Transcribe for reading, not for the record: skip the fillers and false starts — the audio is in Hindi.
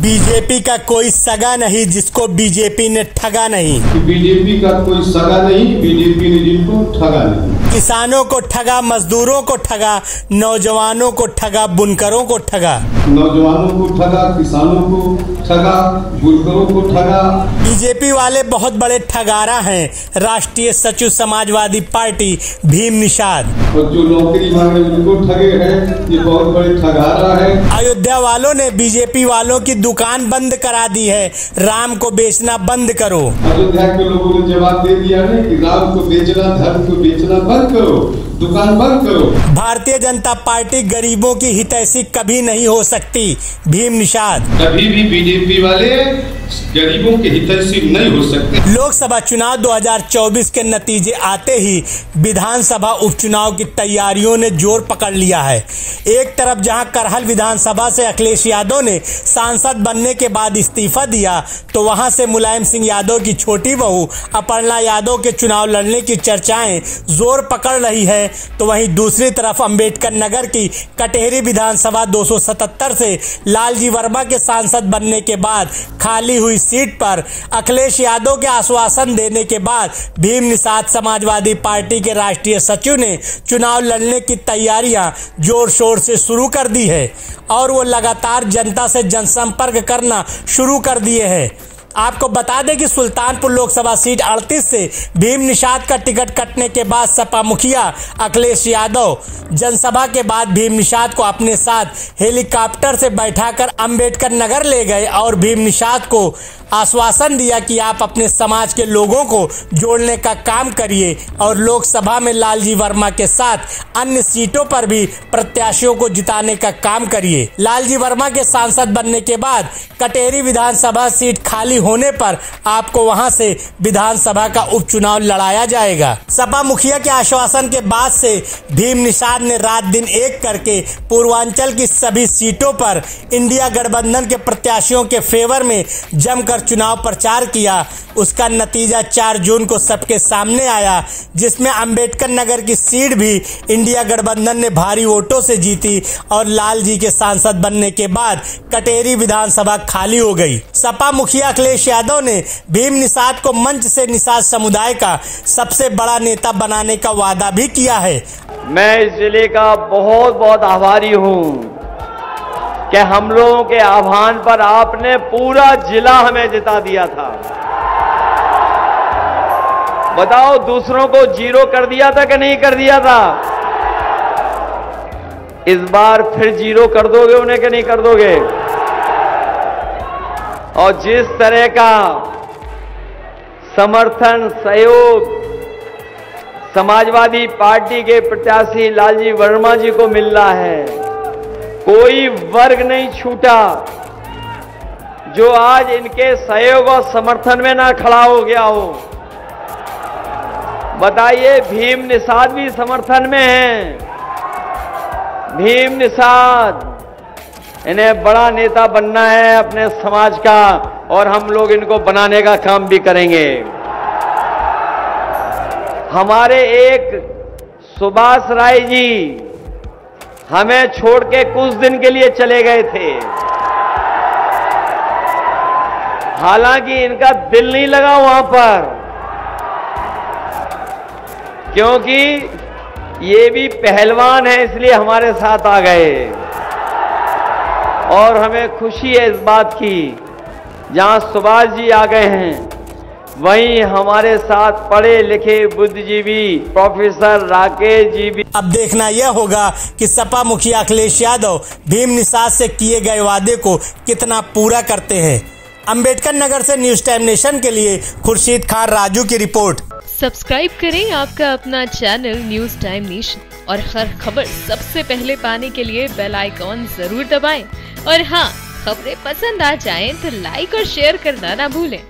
बीजेपी का कोई सगा नहीं जिसको बीजेपी ने ठगा नहीं। बीजेपी का कोई सगा नहीं, बीजेपी ने जिनको ठगा नहीं। किसानों को ठगा, मजदूरों को ठगा, नौजवानों को ठगा, बुनकरों को ठगा। नौजवानों को ठगा, किसानों को ठगा, बुनकरों को ठगा। बीजेपी वाले बहुत बड़े ठगारा हैं। राष्ट्रीय सचिव समाजवादी पार्टी भीम निषाद। और जो नौकरी मांगे उनको ठगे हैं, ये बहुत बड़े ठगारा है। अयोध्या वालों ने बीजेपी वालों की दुकान बंद करा दी है। राम को बेचना बंद करो। अयोध्या के लोगों ने जवाब दे दिया है कि राम को बेचना, धर्म को बेचना बंद करो, दुकान बंद करो। भारतीय जनता पार्टी गरीबों की हितैषी कभी नहीं हो सकती। भीम निषाद। कभी भी बीजेपी वाले गरीबों के हितैषी नहीं हो सकते। लोकसभा चुनाव 2024 के नतीजे आते ही विधानसभा उपचुनाव की तैयारियों ने जोर पकड़ लिया है। एक तरफ जहां करहल विधानसभा से अखिलेश यादव ने सांसद बनने के बाद इस्तीफा दिया, तो वहां से मुलायम सिंह यादव की छोटी बहू अपर्णा यादव के चुनाव लड़ने की चर्चाएं जोर पकड़ रही है। तो वहीं दूसरी तरफ अंबेडकर नगर की कटेहरी विधानसभा 277 से लालजी वर्मा के सांसद बनने के बाद खाली हुई सीट पर अखिलेश यादव के आश्वासन देने के बाद भीम निषाद समाजवादी पार्टी के राष्ट्रीय सचिव ने चुनाव लड़ने की तैयारियां जोर शोर से शुरू कर दी है और वो लगातार जनता से जनसंपर्क करना शुरू कर दिए हैं। आपको बता दें कि सुल्तानपुर लोकसभा सीट 38 से भीम निषाद का टिकट कटने के बाद सपा मुखिया अखिलेश यादव जनसभा के बाद भीम निषाद को अपने साथ हेलीकॉप्टर से बैठाकर अंबेडकर नगर ले गए और भीम निषाद को आश्वासन दिया कि आप अपने समाज के लोगों को जोड़ने का काम करिए और लोकसभा में लालजी वर्मा के साथ अन्य सीटों पर भी प्रत्याशियों को जिताने का काम करिए। लालजी वर्मा के सांसद बनने के बाद कटेहरी विधानसभा सीट खाली होने पर आपको वहां से विधानसभा का उपचुनाव लड़ाया जाएगा। सपा मुखिया के आश्वासन के बाद से भीम निषाद ने रात दिन एक करके पूर्वांचल की सभी सीटों पर इंडिया गठबंधन के प्रत्याशियों के फेवर में जमकर चुनाव प्रचार किया। उसका नतीजा 4 जून को सबके सामने आया, जिसमें अंबेडकर नगर की सीट भी इंडिया गठबंधन ने भारी वोटों से जीती और लालजी के सांसद बनने के बाद कटेहरी विधानसभा खाली हो गई। सपा मुखिया अखिलेश यादव ने भीम निषाद को मंच से निषाद समुदाय का सबसे बड़ा नेता बनाने का वादा भी किया है। मैं इस जिले का बहुत बहुत आभारी हूँ कि हम लोगों के आह्वान पर आपने पूरा जिला हमें जिता दिया था। बताओ, दूसरों को जीरो कर दिया था कि नहीं कर दिया था? इस बार फिर जीरो कर दोगे उन्हें कि नहीं कर दोगे? और जिस तरह का समर्थन, सहयोग समाजवादी पार्टी के प्रत्याशी लालजी वर्मा जी को मिल रहा है, कोई वर्ग नहीं छूटा जो आज इनके सहयोग और समर्थन में ना खड़ा हो गया हो। बताइए, भीम निषाद भी समर्थन में हैं। भीम निषाद, इन्हें बड़ा नेता बनना है अपने समाज का और हम लोग इनको बनाने का काम भी करेंगे। हमारे एक सुभाष राय जी हमें छोड़ के कुछ दिन के लिए चले गए थे। हालांकि इनका दिल नहीं लगा वहां पर, क्योंकि ये भी पहलवान है, इसलिए हमारे साथ आ गए। और हमें खुशी है इस बात की, जहां सुभाष जी आ गए हैं वहीं हमारे साथ पढ़े लिखे बुद्धिजीवी प्रोफेसर राकेश जी भी। अब देखना यह होगा कि सपा मुखिया अखिलेश यादव भीम निषाद से किए गए वादे को कितना पूरा करते हैं। अंबेडकर नगर से न्यूज टाइम नेशन के लिए खुर्शीद खान राजू की रिपोर्ट। सब्सक्राइब करें आपका अपना चैनल न्यूज टाइम नेशन और हर खबर सबसे पहले पाने के लिए बेल आइकॉन जरूर दबाएं। और हाँ, खबरें पसंद आ जाएं तो लाइक और शेयर करना ना भूलें।